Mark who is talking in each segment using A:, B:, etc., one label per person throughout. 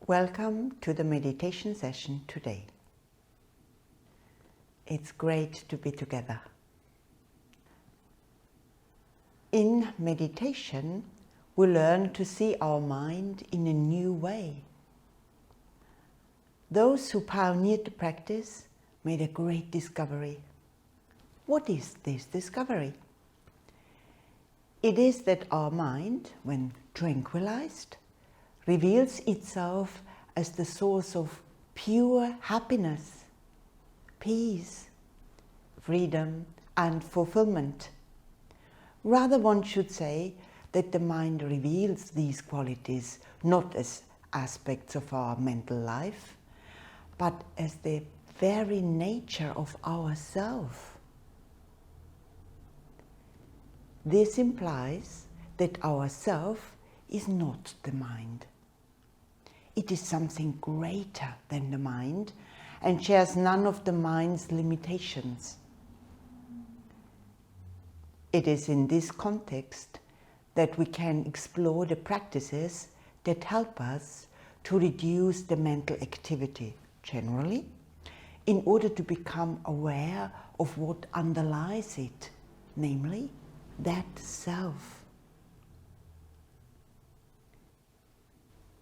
A: Welcome to the meditation session today. It's great to be together. In meditation, we learn to see our mind in a new way. Those who pioneered the practice made a great discovery. What is this discovery? It is that our mind, when tranquilized, reveals itself as the source of pure happiness, peace, freedom, and fulfillment. Rather, one should say that the mind reveals these qualities not as aspects of our mental life, but as the very nature of ourself. This implies that ourself is not the mind. It is something greater than the mind and shares none of the mind's limitations. It is in this context that we can explore the practices that help us to reduce the mental activity generally, in order to become aware of what underlies it, namely that self.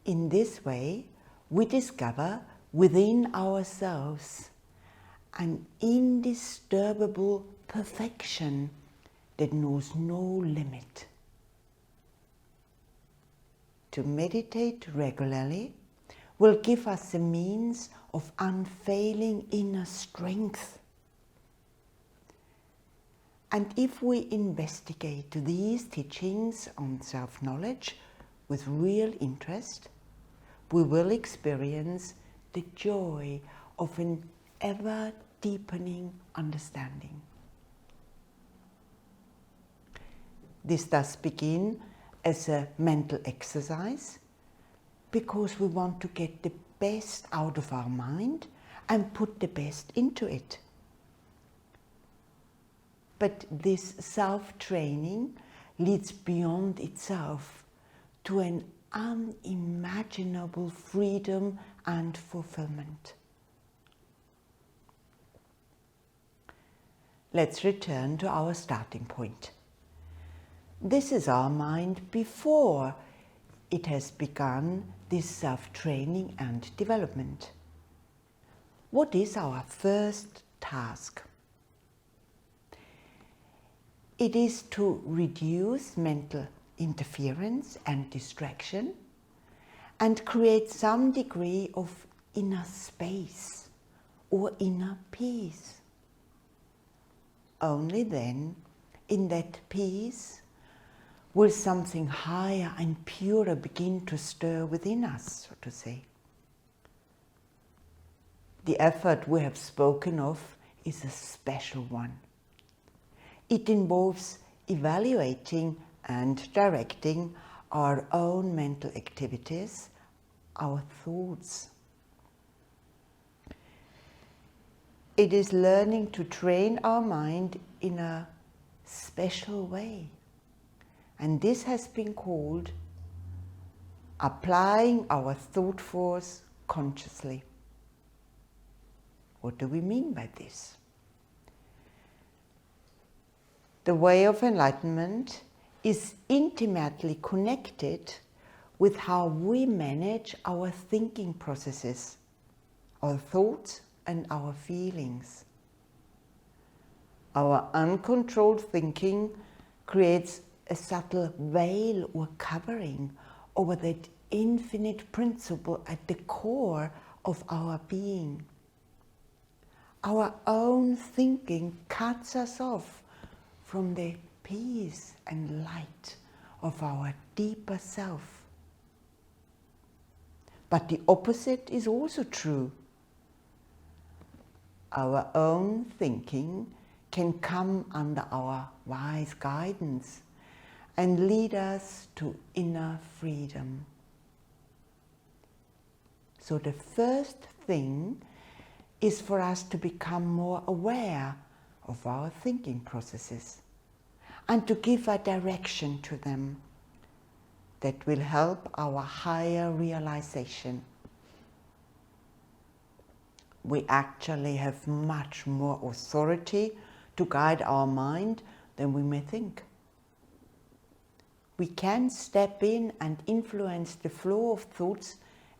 A: In this way, we discover within ourselves an indisturbable perfection that knows no limit. To meditate regularly will give us a means of unfailing inner strength. And if we investigate these teachings on self-knowledge with real interest, we will experience the joy of an ever-deepening understanding. This does begin as a mental exercise because we want to get the best out of our mind and put the best into it. But this self-training leads beyond itself to an unimaginable freedom and fulfillment. Let's return to our starting point. This is our mind before it has begun this self-training and development. What is our first task? It is to reduce mental interference and distraction and create some degree of inner space or inner peace. Only then, in that peace, will something higher and purer begin to stir within us, so to say. The effort we have spoken of is a special one. It involves evaluating and directing our own mental activities, our thoughts. It is learning to train our mind in a special way. And this has been called applying our thought force consciously. What do we mean by this? The way of enlightenment is intimately connected with how we manage our thinking processes, our thoughts and our feelings. Our uncontrolled thinking creates a subtle veil or covering over that infinite principle at the core of our being. Our own thinking cuts us off from the peace and light of our deeper self. But the opposite is also true. Our own thinking can come under our wise guidance and lead us to inner freedom. So the first thing is for us to become more aware of our thinking processes and to give a direction to them that will help our higher realization we actually have much more authority to guide our mind than we may think. We can step in and influence the flow of thoughts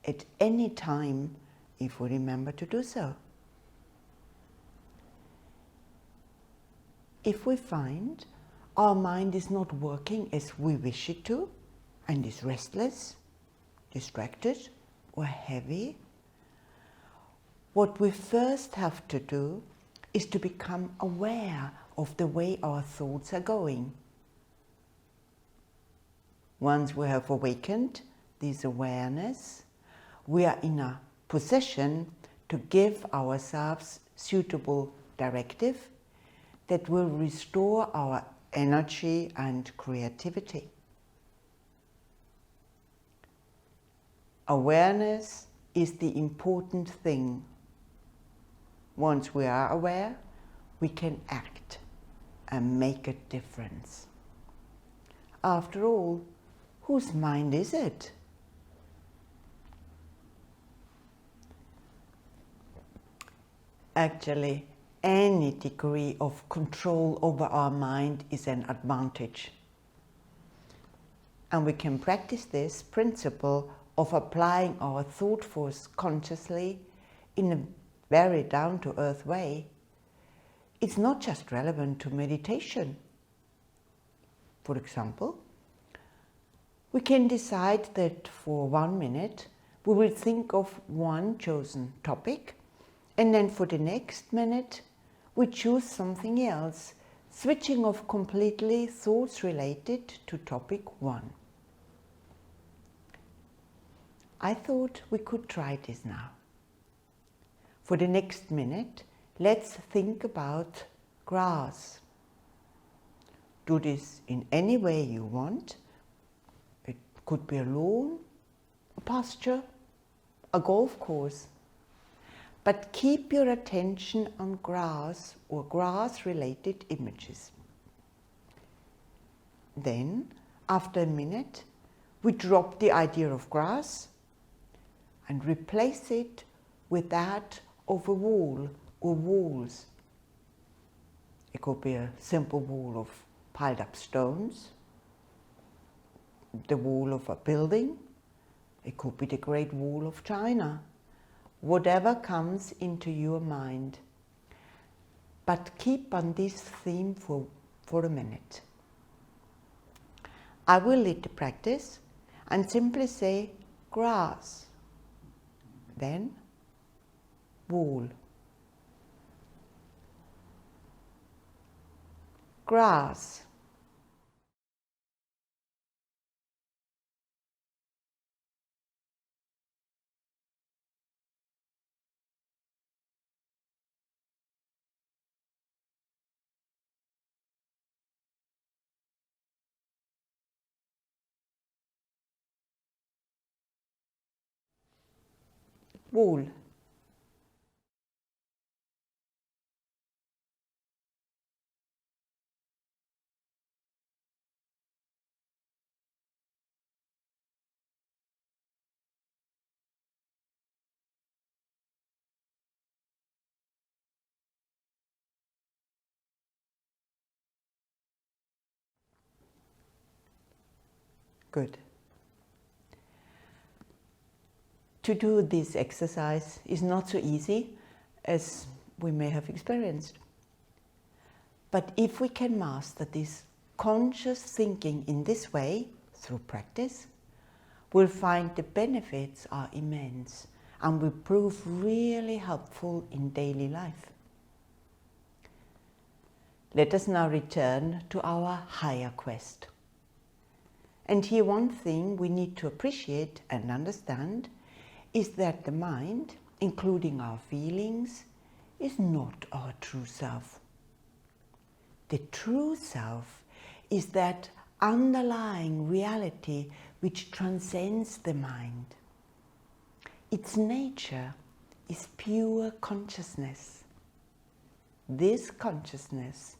A: at any time if we remember to do so. If we find our mind is not working as we wish it to and is restless, distracted or heavy, what we first have to do is to become aware of the way our thoughts are going. Once we have awakened this awareness, we are in a position to give ourselves suitable directive that will restore our energy and creativity. Awareness is the important thing. Once we are aware, we can act and make a difference. After all, whose mind is it? Actually, any degree of control over our mind is an advantage. And we can practice this principle of applying our thought force consciously in a very down-to-earth way. It's not just relevant to meditation. For example, we can decide that for 1 minute we will think of one chosen topic, and then for the next minute we choose something else, switching off completely thoughts related to topic 1. I thought we could try this now. For the next minute, let's think about grass. Do this in any way you want. It could be a lawn, a pasture, a golf course. But keep your attention on grass or grass-related images. Then, after a minute, we drop the idea of grass and replace it with that of a wall or walls. It could be a simple wall of piled up stones, the wall of a building. It could be the Great Wall of China. Whatever comes into your mind. But keep on this theme for a minute. I will lead the practice and simply say grass, then wall, grass, wall, good. To do this exercise is not so easy as we may have experienced. But if we can master this conscious thinking in this way, through practice, we'll find the benefits are immense and will prove really helpful in daily life. Let us now return to our higher quest. And here one thing we need to appreciate and understand is that the mind, including our feelings, is not our true self. The true self is that underlying reality which transcends the mind. Its nature is pure consciousness. This consciousness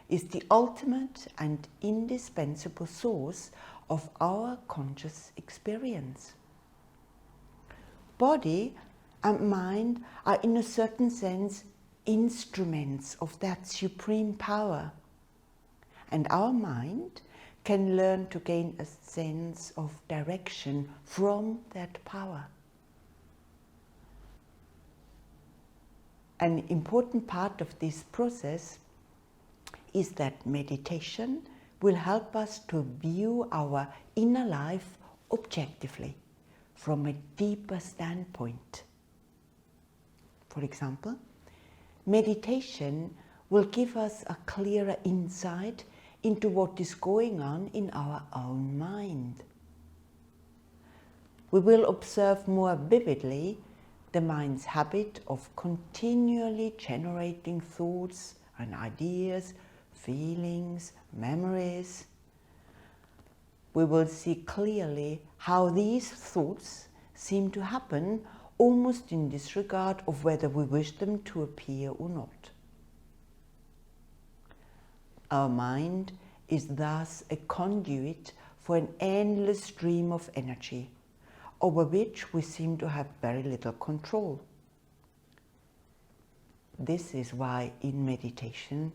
A: is the ultimate and indispensable source of our conscious experience. Body and mind are in a certain sense instruments of that supreme power. And our mind can learn to gain a sense of direction from that power. An important part of this process is that meditation will help us to view our inner life objectively, from a deeper standpoint. For example, meditation will give us a clearer insight into what is going on in our own mind. We will observe more vividly the mind's habit of continually generating thoughts and ideas, feelings, memories. We will see clearly how these thoughts seem to happen almost in disregard of whether we wish them to appear or not. Our mind is thus a conduit for an endless stream of energy, over which we seem to have very little control. This is why in meditation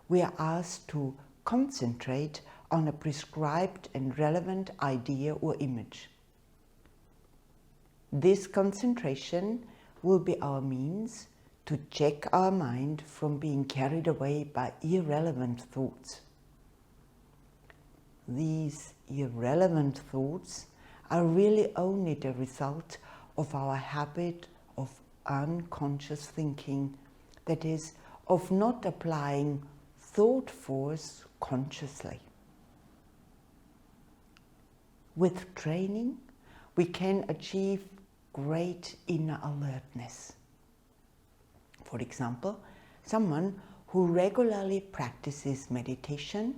A: we are asked to concentrate on a prescribed and relevant idea or image. This concentration will be our means to check our mind from being carried away by irrelevant thoughts. These irrelevant thoughts are really only the result of our habit of unconscious thinking, that is, of not applying thought force consciously. With training, we can achieve great inner alertness. For example, someone who regularly practices meditation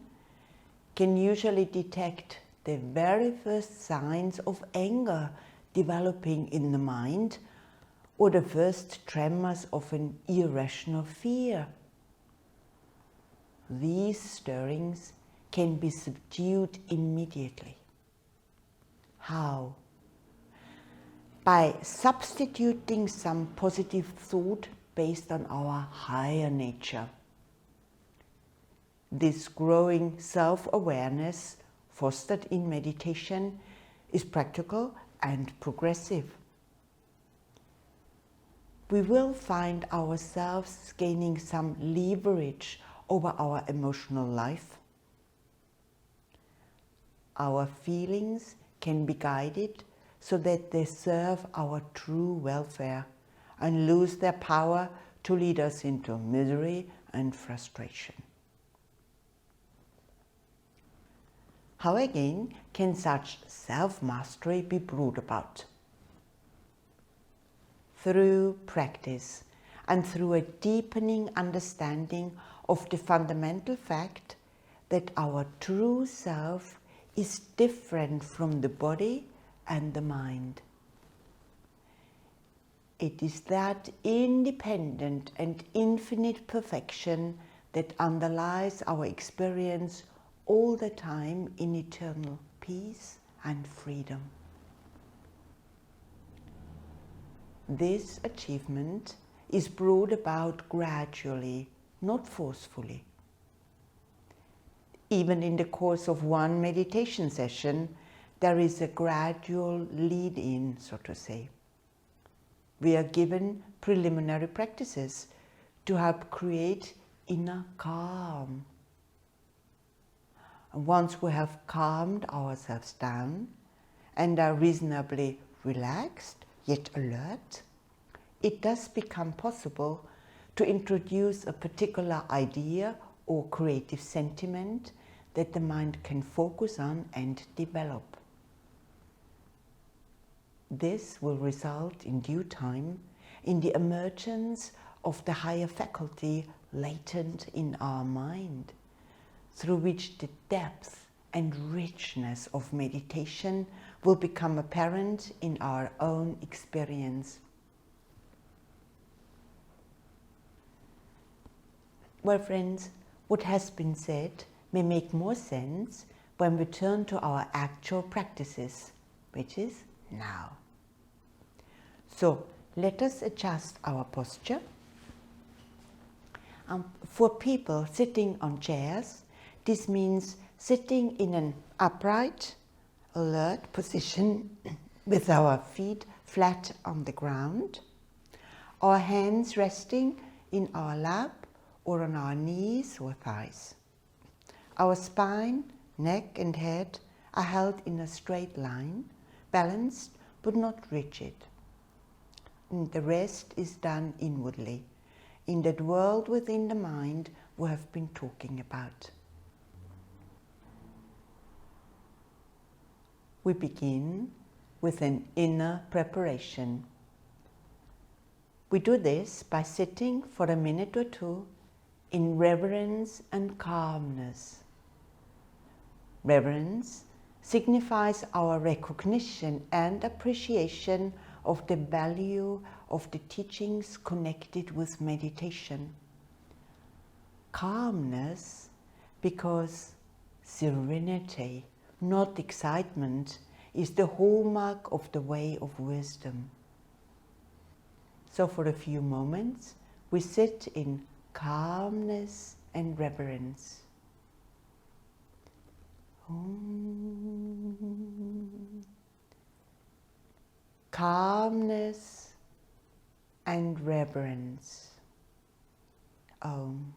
A: can usually detect the very first signs of anger developing in the mind, or the first tremors of an irrational fear. These stirrings can be subdued immediately. How? By substituting some positive thought based on our higher nature. This growing self-awareness fostered in meditation is practical and progressive. We will find ourselves gaining some leverage over our emotional life. Our feelings can be guided so that they serve our true welfare and lose their power to lead us into misery and frustration. How again can such self-mastery be brought about? Through practice and through a deepening understanding of the fundamental fact that our true self is different from the body and the mind. It is that independent and infinite perfection that underlies our experience all the time in eternal peace and freedom. This achievement is brought about gradually, not forcefully. Even in the course of one meditation session, there is a gradual lead-in, so to say. We are given preliminary practices to help create inner calm. And once we have calmed ourselves down and are reasonably relaxed, yet alert, it does become possible to introduce a particular idea or creative sentiment that the mind can focus on and develop. This will result in due time in the emergence of the higher faculty latent in our mind, through which the depth and richness of meditation will become apparent in our own experience. Well, friends, what has been said may make more sense when we turn to our actual practices, which is now. So, let us adjust our posture. For people sitting on chairs, this means sitting in an upright, alert position with our feet flat on the ground, our hands resting in our lap or on our knees or thighs. Our spine, neck and head are held in a straight line, balanced but not rigid. And the rest is done inwardly, in that world within the mind we have been talking about. We begin with an inner preparation. We do this by sitting for a minute or two in reverence and calmness. Reverence signifies our recognition and appreciation of the value of the teachings connected with meditation. Calmness, because serenity, not excitement, is the hallmark of the way of wisdom. So for a few moments, we sit in calmness and reverence. Calmness and reverence. Om.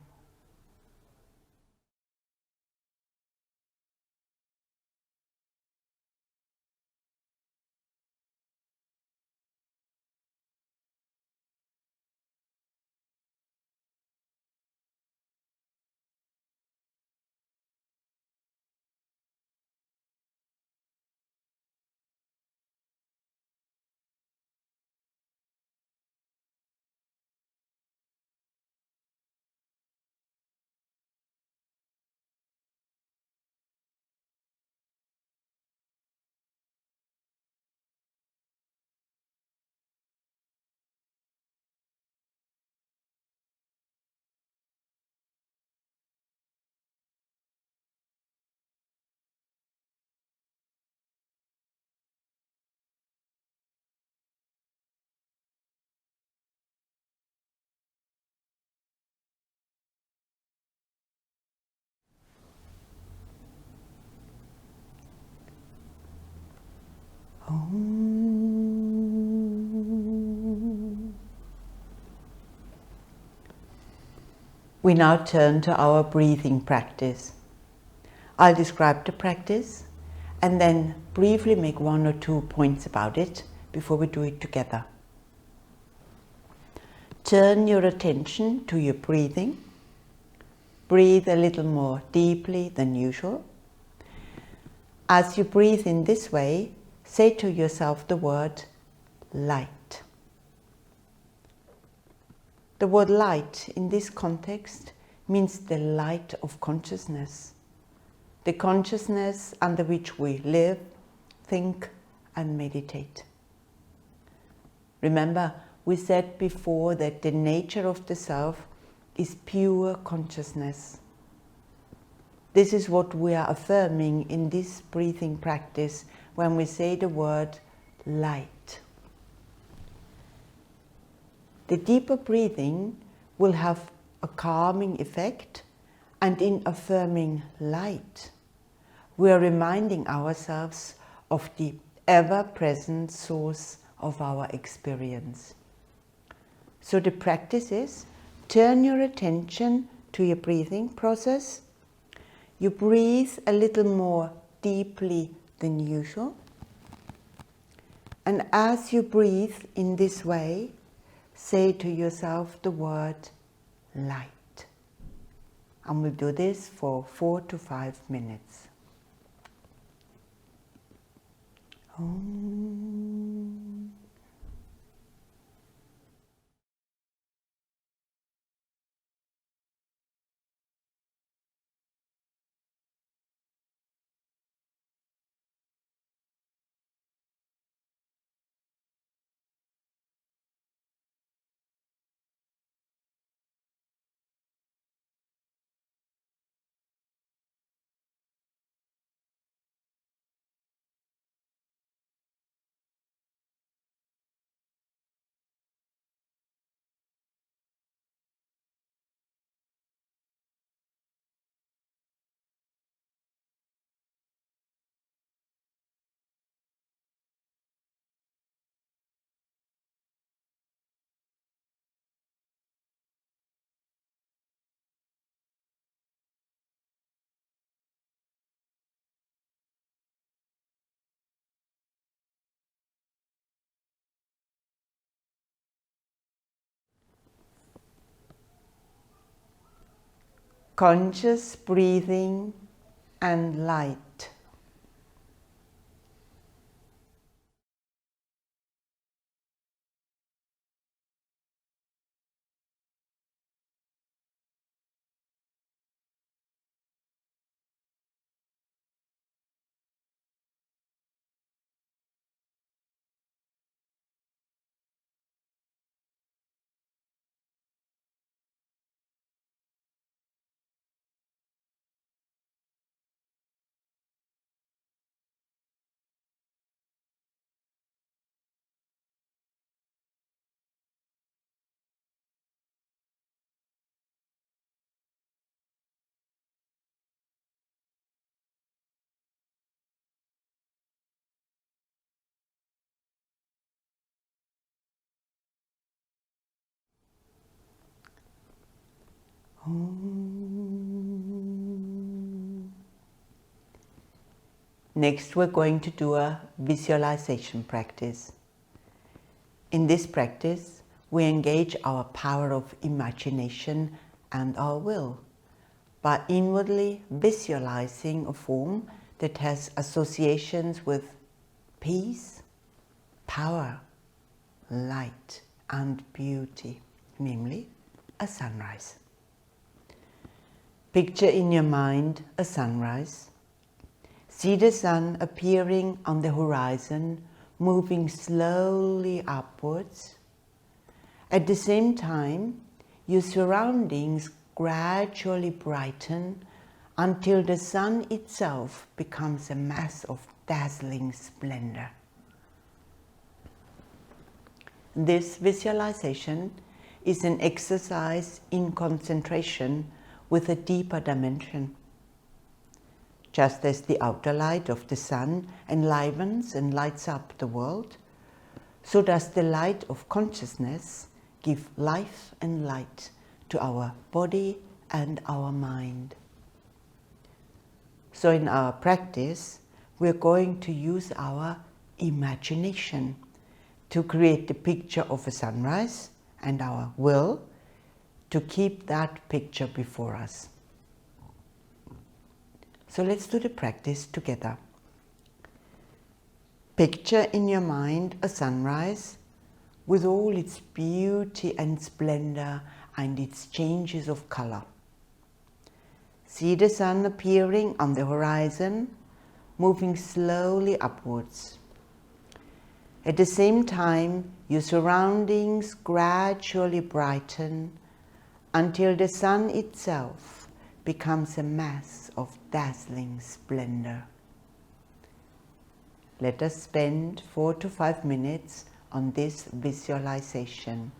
A: We now turn to our breathing practice. I'll describe the practice and then briefly make 1 or 2 points about it before we do it together. Turn your attention to your breathing. Breathe a little more deeply than usual. As you breathe in this way, say to yourself the word light. The word light in this context means the light of consciousness, the consciousness under which we live, think and meditate. Remember, we said before that the nature of the self is pure consciousness. This is what we are affirming in this breathing practice when we say the word light. The deeper breathing will have a calming effect, and in affirming light, we are reminding ourselves of the ever-present source of our experience. So the practice is, turn your attention to your breathing process. You breathe a little more deeply than usual. And as you breathe in this way, say to yourself the word light. And we'll do this for 4 to 5 minutes. Om. conscious breathing and light. Next, we're going to do a visualization practice. In this practice, we engage our power of imagination and our will by inwardly visualizing a form that has associations with peace, power, light, and beauty, namely a sunrise. Picture in your mind a sunrise. See the sun appearing on the horizon, moving slowly upwards. At the same time, your surroundings gradually brighten until the sun itself becomes a mass of dazzling splendor. This visualization is an exercise in concentration with a deeper dimension. Just as the outer light of the sun enlivens and lights up the world, so does the light of consciousness give life and light to our body and our mind. So in our practice, we're going to use our imagination to create the picture of a sunrise and our will to keep that picture before us. So let's do the practice together. Picture in your mind a sunrise with all its beauty and splendor and its changes of color. See the sun appearing on the horizon, moving slowly upwards. At the same time, your surroundings gradually brighten until the sun itself becomes a mass of dazzling splendor. Let us spend 4 to 5 minutes on this visualization.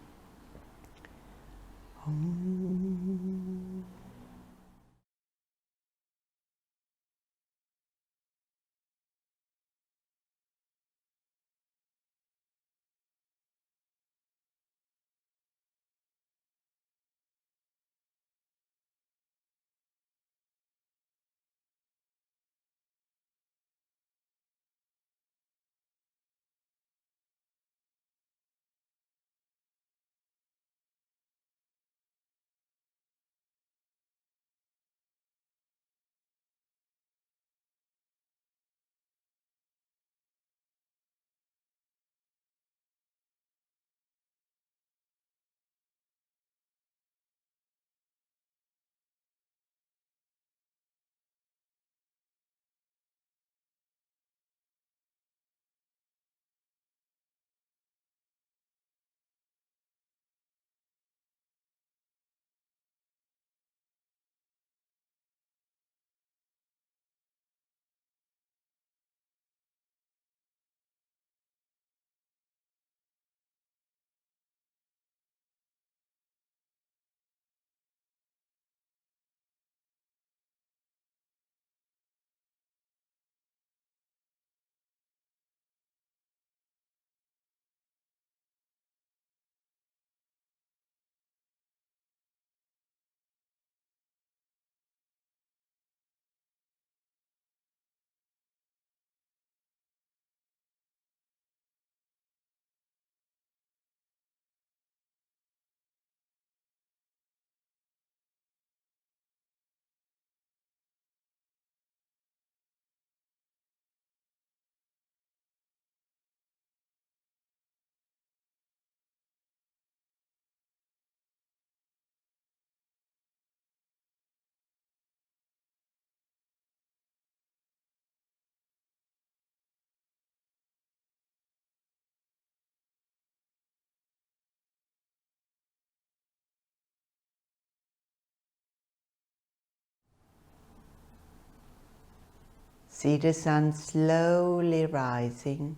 A: See the sun slowly rising,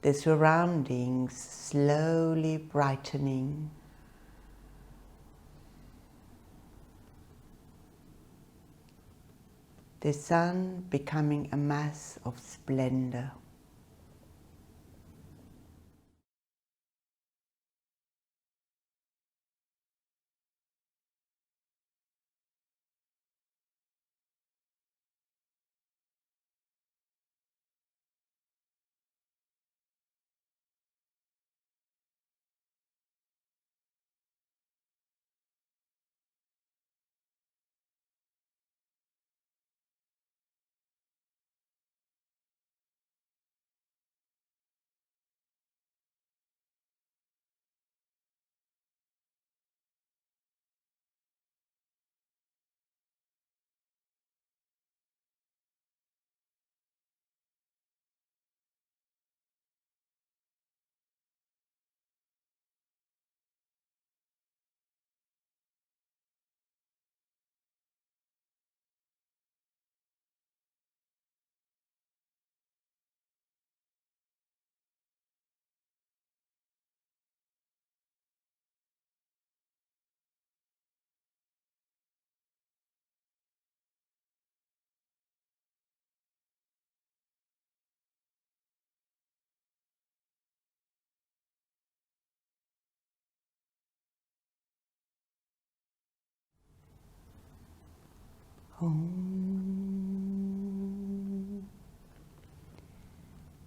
A: the surroundings slowly brightening. The sun becoming a mass of splendor.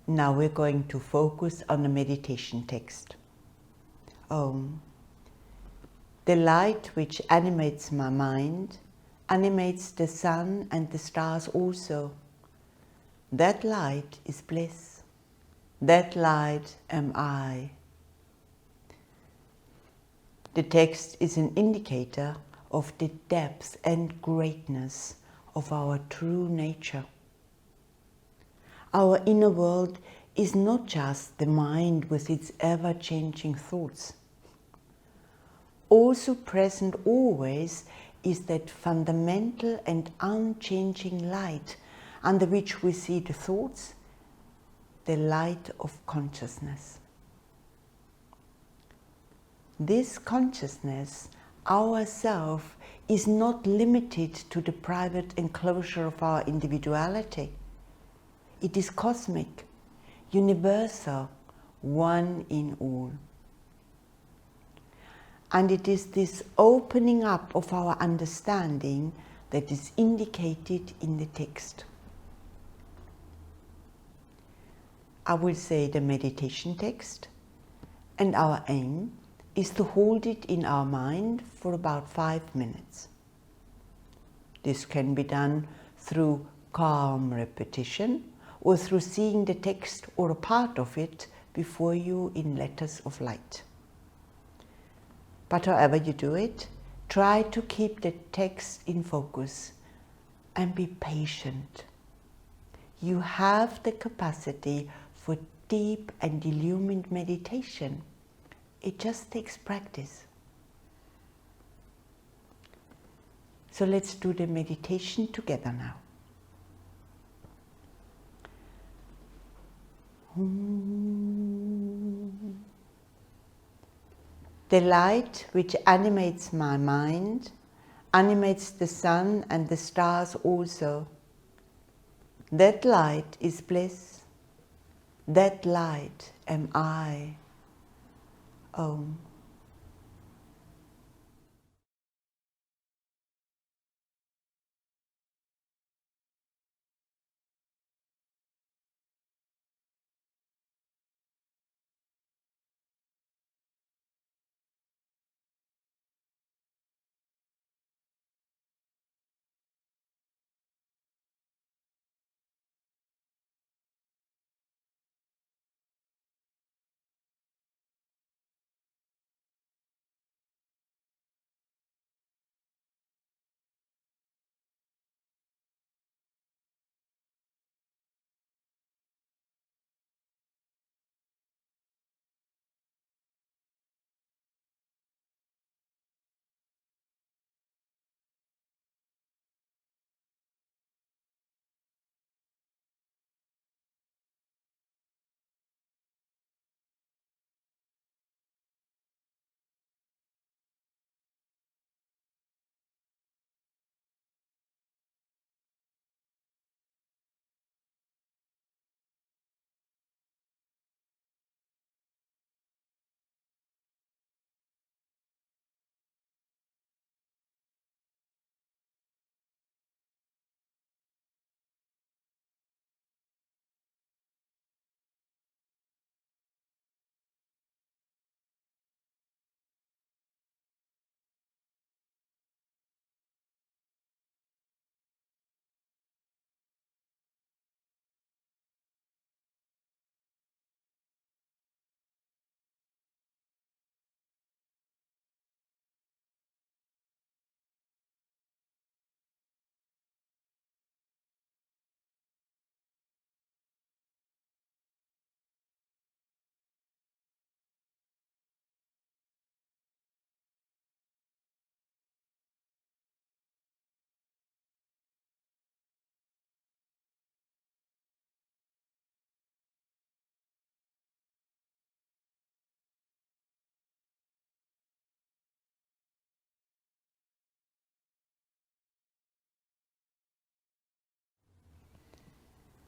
A: Now we're going to focus on the meditation text. Om. The light which animates my mind animates the sun and the stars also. That light is bliss. That light am I. The text is an indicator of the depth and greatness of our true nature. Our inner world is not just the mind with its ever-changing thoughts. Also present always is that fundamental and unchanging light under which we see the thoughts, the light of consciousness. This consciousness, our self, is not limited to the private enclosure of our individuality. It is cosmic, universal, one in all. And it is this opening up of our understanding that is indicated in the text. I will say the meditation text, and our aim is to hold it in our mind for about 5 minutes. This can be done through calm repetition or through seeing the text or a part of it before you in letters of light. But however you do it, try to keep the text in focus and be patient. You have the capacity for deep and illumined meditation. It just takes practice. So let's do the meditation together now. The light which animates my mind animates the sun and the stars also. That light is bliss. That light am I. Om.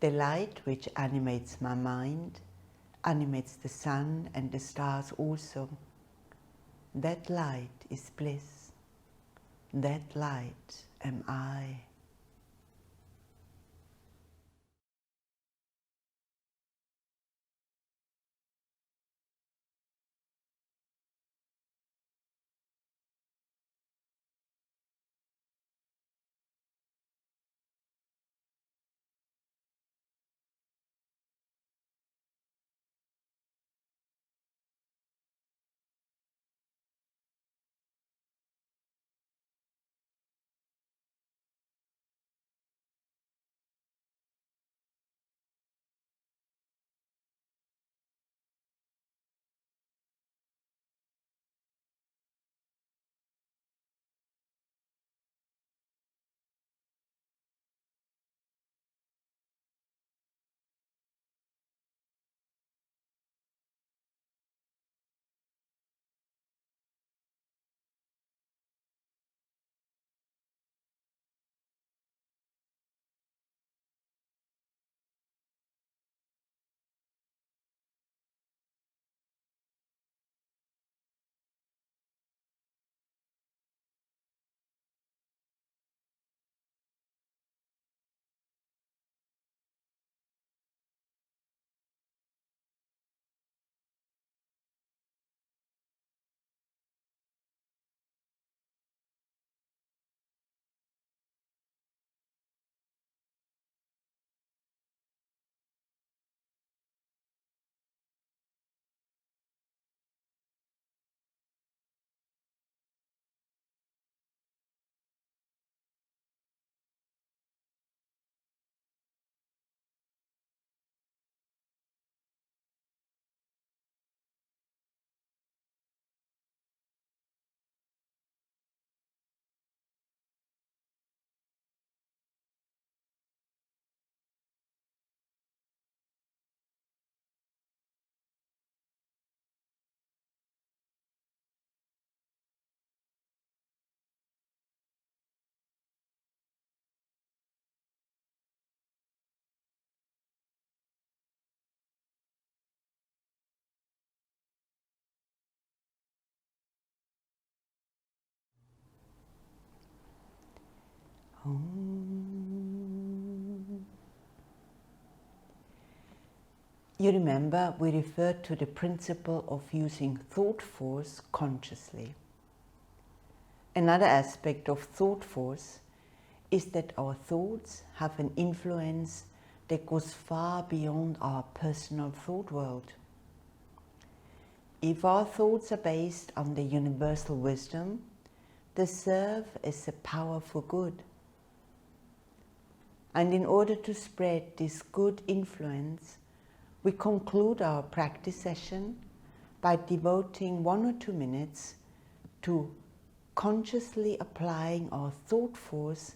A: The light which animates my mind animates the sun and the stars also. That light is bliss. That light am I. You remember we referred to the principle of using thought force consciously. Another aspect of thought force is that our thoughts have an influence that goes far beyond our personal thought world. If our thoughts are based on the universal wisdom, they serve as a powerful good. And in order to spread this good influence, we conclude our practice session by devoting 1 or 2 minutes to consciously applying our thought force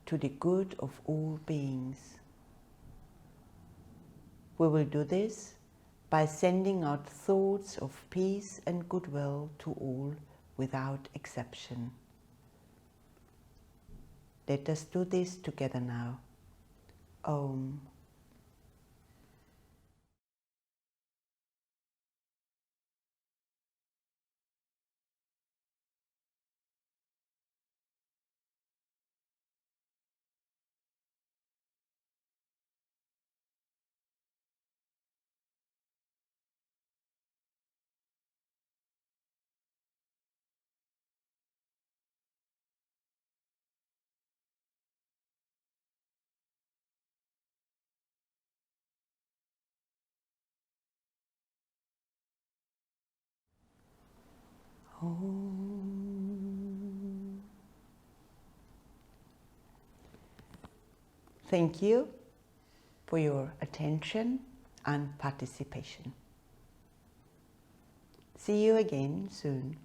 A: to the good of all beings. We will do this by sending out thoughts of peace and goodwill to all without exception. Let us do this together now. Om. Om. Thank you for your attention and participation. See you again soon.